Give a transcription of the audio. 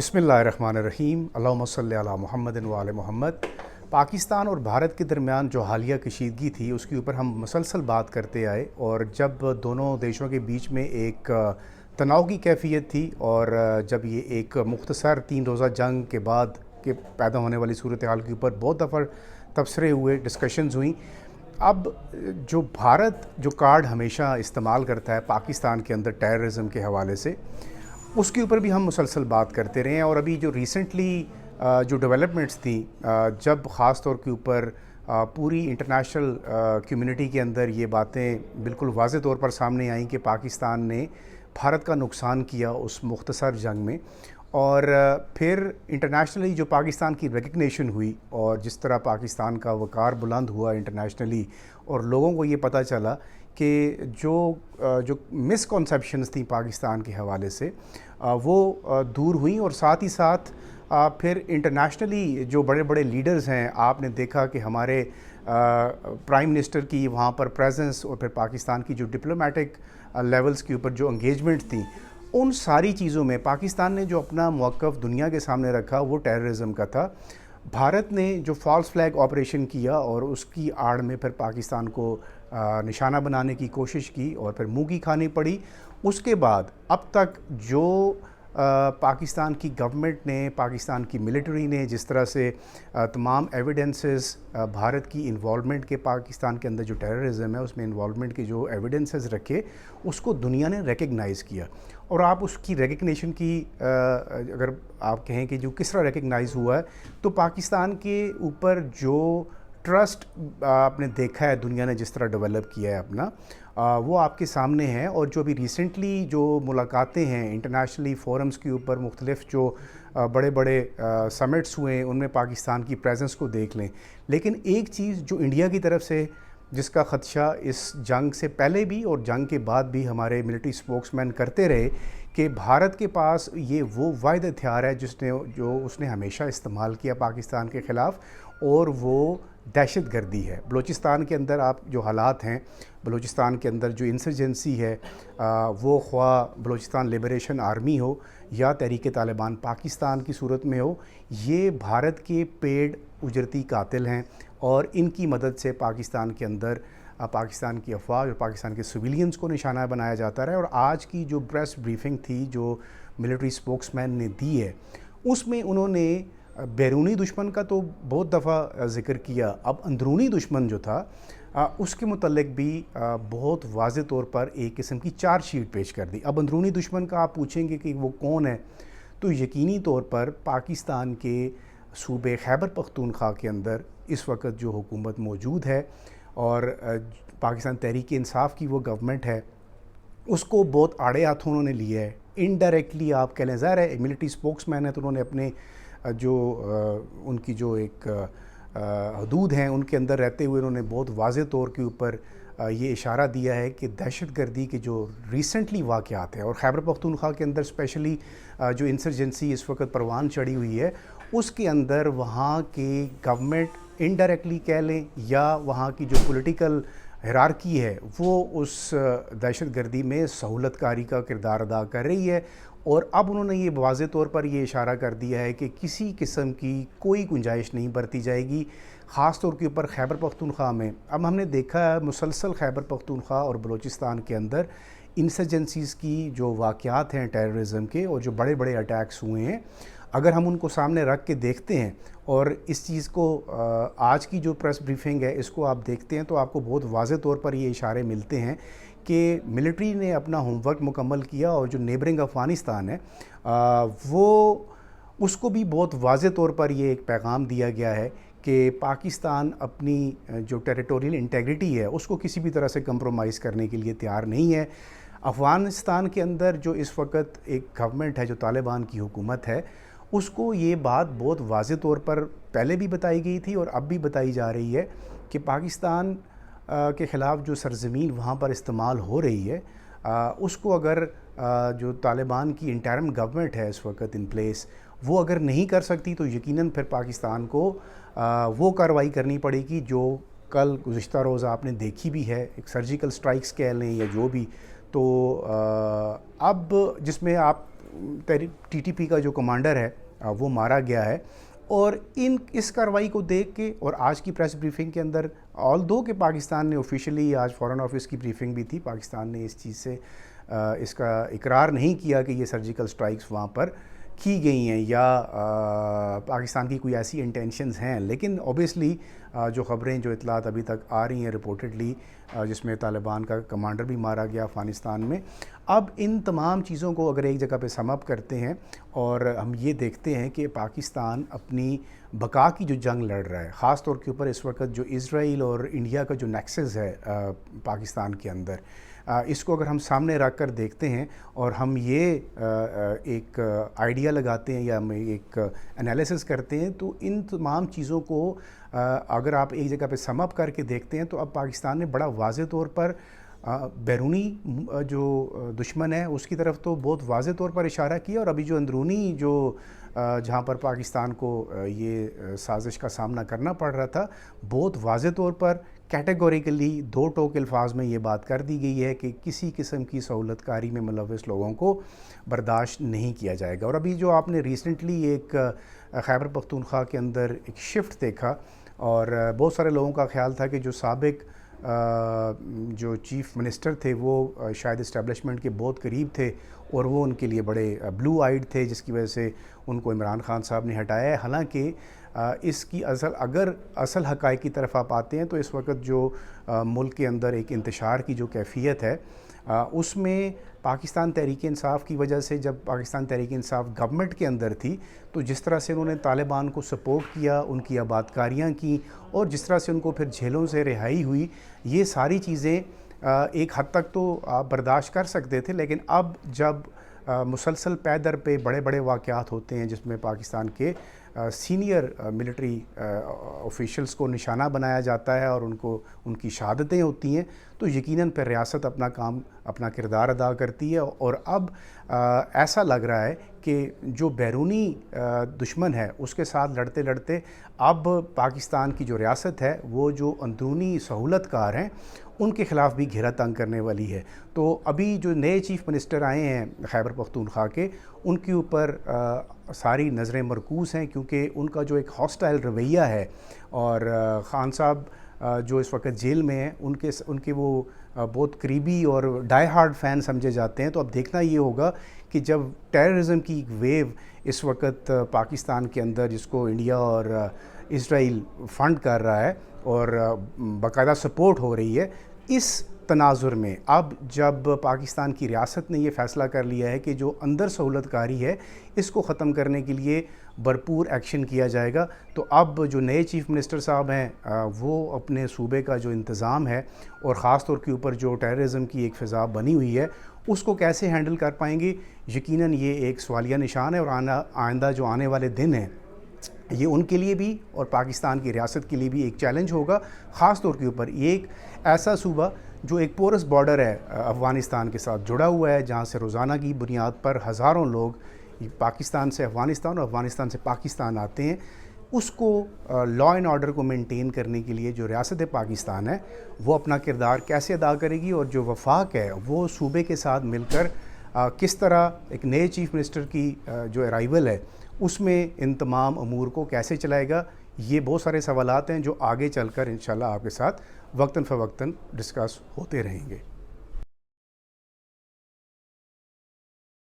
बिस्मिल्लाहिर्रहमानिर्रहीम अल्लाहुम्मा सल्लि अला मुहम्मदिन व आले मोहम्मद। पाकिस्तान और भारत के दरमियान जो हालिया कशीदगी थी उसके ऊपर हम मुसलसल बात करते आए, और जब दोनों देशों के बीच में एक तनाव की कैफियत थी और जब ये एक मुख्तसर 3 रोज़ा जंग के बाद के पैदा होने वाली सूरत हाल के ऊपर बहुत दफ़ा तबसरे हुए, डिस्कशंस हुई। अब जो भारत जो कार्ड हमेशा इस्तेमाल करता है पाकिस्तान के अंदर टेररिज्म के हवाले से, उसके ऊपर भी हम मुसलसल बात करते रहे हैं। और अभी जो रिसेंटली जो डेवलपमेंट्स थी, जब ख़ास तौर के ऊपर पूरी इंटरनेशनल कम्युनिटी के अंदर ये बातें बिल्कुल वाज़े तौर पर सामने आई कि पाकिस्तान ने भारत का नुकसान किया उस मुख्तसर जंग में, और फिर इंटरनेशनली जो पाकिस्तान की रिकग्निशन हुई और जिस तरह पाकिस्तान का वक़ार बुलंद हुआ इंटरनेशनली, और लोगों को ये पता चला कि जो मिसकॉन्सेप्शंस थी पाकिस्तान के हवाले से वो दूर हुई। और साथ ही साथ फिर इंटरनेशनली जो बड़े बड़े लीडर्स हैं, आपने देखा कि हमारे प्राइम मिनिस्टर की वहाँ पर प्रेजेंस और फिर पाकिस्तान की जो डिप्लोमेटिक लेवल्स के ऊपर जो एंगेजमेंट थी, उन सारी चीज़ों में पाकिस्तान ने जो अपना मौक़िफ़ दुनिया के सामने रखा वो टेररिज्म का था। भारत ने जो फॉल्स फ्लैग ऑपरेशन किया और उसकी आड़ में फिर पाकिस्तान को निशाना बनाने की कोशिश की और फिर मुँह की खानी पड़ी। उसके बाद अब तक जो पाकिस्तान की गवर्नमेंट ने, पाकिस्तान की मिलिट्री ने जिस तरह से तमाम एविडेंसेस भारत की इन्वॉल्वमेंट के, पाकिस्तान के अंदर जो टेररिज्म है उसमें इन्वॉल्वमेंट के जो एविडेंसेस रखे, उसको दुनिया ने रिकग्नाइज़ किया। और आप उसकी रिकग्निशन की अगर आप कहें कि जो किस तरह रिकग्नाइज़ हुआ है, तो पाकिस्तान के ऊपर जो ट्रस्ट आपने देखा है दुनिया ने जिस तरह डेवलप किया है अपना, वो आपके सामने है। और जो अभी रिसेंटली जो मुलाकातें हैं इंटरनेशनली फोरम्स के ऊपर, मुख्तलिफ जो बड़े बड़े समिट्स हुए, उनमें पाकिस्तान की प्रेजेंस को देख लें। लेकिन एक चीज़ जो इंडिया की तरफ से जिसका ख़दशा इस जंग से पहले भी और जंग के बाद भी हमारे मिलिट्री स्पोक्समैन करते रहे कि भारत के पास ये वो वाहिद हथियार है जो उसने हमेशा इस्तेमाल किया पाकिस्तान के ख़िलाफ़, और वो दहशत गर्दी है। बलूचिस्तान के अंदर आप जो हालात हैं, बलूचिस्तान के अंदर जो इंसर्जेंसी है, वो ख्वाह बलूचिस्तान लिबरेशन आर्मी हो या तहरीक तालिबान पाकिस्तान की सूरत में हो, ये भारत के पेड उजरती कातिल हैं। और इनकी मदद से पाकिस्तान के अंदर पाकिस्तान की अफवाज और पाकिस्तान के सिविलियंस को निशाना बनाया जाता रहा है। और आज की जो प्रेस ब्रीफिंग थी जो मिलिट्री स्पोक्समैन ने दी है, उसमें उन्होंने बैरूनी दुश्मन का तो बहुत दफ़ा ज़िक्र किया, अब अंदरूनी दुश्मन जो था उसके मुतल्लिक भी बहुत वाज़े तौर पर एक किस्म की चार्ज शीट पेश कर दी। अब अंदरूनी दुश्मन का आप पूछेंगे कि वो कौन है, तो यकीनी तौर पर पाकिस्तान के सूबे खैबर पख्तूनख्वा के अंदर इस वक्त जो हुकूमत मौजूद है और पाकिस्तान तहरीक इंसाफ की वो गवर्नमेंट है, उसको बहुत आड़े हाथों उन्होंने लिया है। इनडायरेक्टली आप कह लें, ज़ाहिर है मिलिट्री स्पोक्समैन है तो उन्होंने अपने जो उनकी जो एक हदूद हैं उनके अंदर रहते हुए उन्होंने बहुत वाज़े तौर के ऊपर ये इशारा दिया है कि दहशत गर्दी के जो रिसेंटली वाक़यात हैं, और खैबर पख्तूनख्वा के अंदर स्पेशली जो इंसर्जेंसी इस वक्त परवान चढ़ी हुई है, उसके अंदर वहाँ के गवर्नमेंट इनडायरेक्टली कह लें या वहाँ की जो पॉलिटिकल हिरार्की है वो उस दहशत गर्दी में सहूलतकारी का किरदार अदा कर रही है। और अब उन्होंने ये वाज़े तौर पर ये इशारा कर दिया है कि किसी किस्म की कोई गुंजाइश नहीं बरती जाएगी, ख़ास तौर के ऊपर खैबर पख्तूनख्वा में। अब हमने देखा है मुसलसल खैबर पख्तूनख्वा और बलूचिस्तान के अंदर इंसर्जेंसीज़ की जो वाक़यात हैं टेररिज्म के, और जो बड़े बड़े अटैक्स हुए हैं, अगर हम उनको सामने रख के देखते हैं और इस चीज़ को आज की जो प्रेस ब्रीफिंग है इसको आप देखते हैं, तो आपको बहुत वाज़े तौर पर ये इशारे मिलते हैं कि मिलिट्री ने अपना होमवर्क मुकम्मल किया, और जो नेबरिंग अफ़गानिस्तान है वो उसको भी बहुत वाज़े तौर पर ये एक पैगाम दिया गया है कि पाकिस्तान अपनी जो टेरिटोरियल इंटेग्रिटी है उसको किसी भी तरह से कंप्रोमाइज़ करने के लिए तैयार नहीं है। अफ़गानिस्तान के अंदर जो इस वक्त एक गवर्नमेंट है जो तालिबान की हुकूमत है, उसको ये बात बहुत वाज़े तौर पर पहले भी बताई गई थी और अब भी बताई जा रही है कि पाकिस्तान के ख़िलाफ़ जो सरज़मीन वहाँ पर इस्तेमाल हो रही है, उसको अगर जो तालिबान की इंटरिम गवर्नमेंट है इस वक्त इन प्लेस, वो अगर नहीं कर सकती तो यकीनन फिर पाकिस्तान को वो कार्रवाई करनी पड़ेगी जो कल गुज़िश्ता रोज़ आपने देखी भी है, एक सर्जिकल स्ट्राइक्स कह लें या जो भी। तो अब जिसमें आप TTP का जो कमांडर है वो मारा गया है। और इस कार्रवाई को देख के और आज की प्रेस ब्रीफिंग के अंदर, ऑल्दो कि पाकिस्तान ने ऑफिशियली, आज फॉरेन ऑफिस की ब्रीफिंग भी थी, पाकिस्तान ने इस चीज़ से इसका इकरार नहीं किया कि ये सर्जिकल स्ट्राइक्स वहाँ पर की गई हैं या पाकिस्तान की कोई ऐसी इंटेंशंस हैं, लेकिन ऑब्वियसली जो ख़बरें, जो इतलात अभी तक आ रही हैं रिपोर्टेडली, जिसमें तालिबान का कमांडर भी मारा गया अफ़गानिस्तान में, अब इन तमाम चीज़ों को अगर एक जगह पे सम अप करते हैं और हम ये देखते हैं कि पाकिस्तान अपनी बका की जो जंग लड़ रहा है, ख़ास तौर के ऊपर इस वक्त जो इज़राइल और इंडिया का जो नेक्सस है पाकिस्तान के अंदर, इसको अगर हम सामने रख कर देखते हैं और हम ये एक आइडिया लगाते हैं या हम एक एनालिसिस करते हैं, तो इन तमाम चीज़ों को अगर आप एक जगह पे सम अप करके देखते हैं तो अब पाकिस्तान ने बड़ा वाज़े तौर पर बैरूनी जो दुश्मन है उसकी तरफ तो बहुत वाज़े तौर पर इशारा किया, और अभी जो अंदरूनी जो जहाँ पर पाकिस्तान को ये साजिश का सामना करना पड़ रहा था, बहुत वाज़े तौर पर कैटेगोरिकली दो टोक अल्फाज में ये बात कर दी गई है कि किसी किस्म की सहूलतकारी में मुलव्वस लोगों को बर्दाश्त नहीं किया जाएगा। और अभी जो आपने रिसेंटली एक खैबर पख्तूनख्वा के अंदर एक शिफ्ट देखा, और बहुत सारे लोगों का ख्याल था कि जो साबिक जो चीफ़ मिनिस्टर थे वो शायद इस्टेब्लिशमेंट के बहुत करीब थे और वो उनके लिए बड़े ब्लू आइड थे, जिसकी वजह से उनको इमरान खान साहब ने हटाया है। हालांकि इसकी अगर असल हक़ाइक़ की तरफ आप आते हैं तो इस वक्त जो मुल्क के अंदर एक इंतशार की जो कैफियत है, उसमें पाकिस्तान तहरीक इंसाफ की वजह से, जब पाकिस्तान तहरीक इंसाफ गवर्नमेंट के अंदर थी, तो जिस तरह से उन्होंने तालिबान को सपोर्ट किया, उनकी आबादकारियाँ की, और जिस तरह से उनको फिर जेलों से रिहाई हुई, ये सारी चीज़ें एक हद तक तो आप बर्दाश्त कर सकते थे। लेकिन अब जब मुसलसल पै दर पे बड़े बड़े वाक़यात होते हैं जिसमें पाकिस्तान के सीनियर मिलिट्री ऑफिशियल्स को निशाना बनाया जाता है और उनकी शहादतें होती हैं, तो यकीनन फिर रियासत अपना काम, अपना किरदार अदा करती है। और अब ऐसा लग रहा है कि जो बैरूनी दुश्मन है उसके साथ लड़ते लड़ते अब पाकिस्तान की जो रियासत है वो जो अंदरूनी सहूलतकार हैं उनके ख़िलाफ़ भी घेरा तंग करने वाली है। तो अभी जो नए चीफ़ मिनिस्टर आए हैं खैबर पख्तूनख्वा के, उनके ऊपर सारी नज़रें मरकूज़ हैं, क्योंकि उनका जो एक हॉस्टाइल रवैया है, और ख़ान साहब जो इस वक्त जेल में हैं, उनके वो बहुत करीबी और डाई हार्ड फ़ैन समझे जाते हैं। तो अब देखना ये होगा कि जब टेररिज्म की एक वेव इस वक्त पाकिस्तान के अंदर, जिसको इंडिया और इज़राइल फ़ंड कर रहा है और बाकायदा सपोर्ट हो रही है, इस तनाजुर में अब जब पाकिस्तान की रियासत ने ये फ़ैसला कर लिया है कि जो अंदर सहूलतकारी है इसको ख़त्म करने के लिए भरपूर एक्शन किया जाएगा, तो अब जो नए चीफ़ मिनिस्टर साहब हैं वो अपने सूबे का जो इंतज़ाम है और ख़ास तौर के ऊपर जो टेररिज्म की एक फ़िज़ा बनी हुई है उसको कैसे हैंडल कर पाएंगे, यकीनन ये एक सवालिया निशान है। और आइंदा जो आने वाले दिन हैं ये उनके लिए भी और पाकिस्तान की रियासत के लिए भी एक चैलेंज होगा, ख़ास तौर के ऊपर एक ऐसा सूबा जो एक पोरस बॉर्डर है अफ़गानिस्तान के साथ जुड़ा हुआ है, जहाँ से रोज़ाना की बुनियाद पर हज़ारों लोग पाकिस्तान से अफ़गानिस्तान और अफ़गानिस्तान से पाकिस्तान आते हैं। उसको लॉ एंड ऑर्डर को मेंटेन करने के लिए जो रियासत पाकिस्तान है वो अपना किरदार कैसे अदा करेगी, और जो वफाक है वो सूबे के साथ मिलकर किस तरह एक नए चीफ़ मिनिस्टर की जो अराइवल है उसमें इन तमाम अमूर को कैसे चलाएगा, ये बहुत सारे सवालात हैं जो आगे चलकर इंशाल्लाह आपके साथ वक्तन फ़वक्तन डिस्कस होते रहेंगे।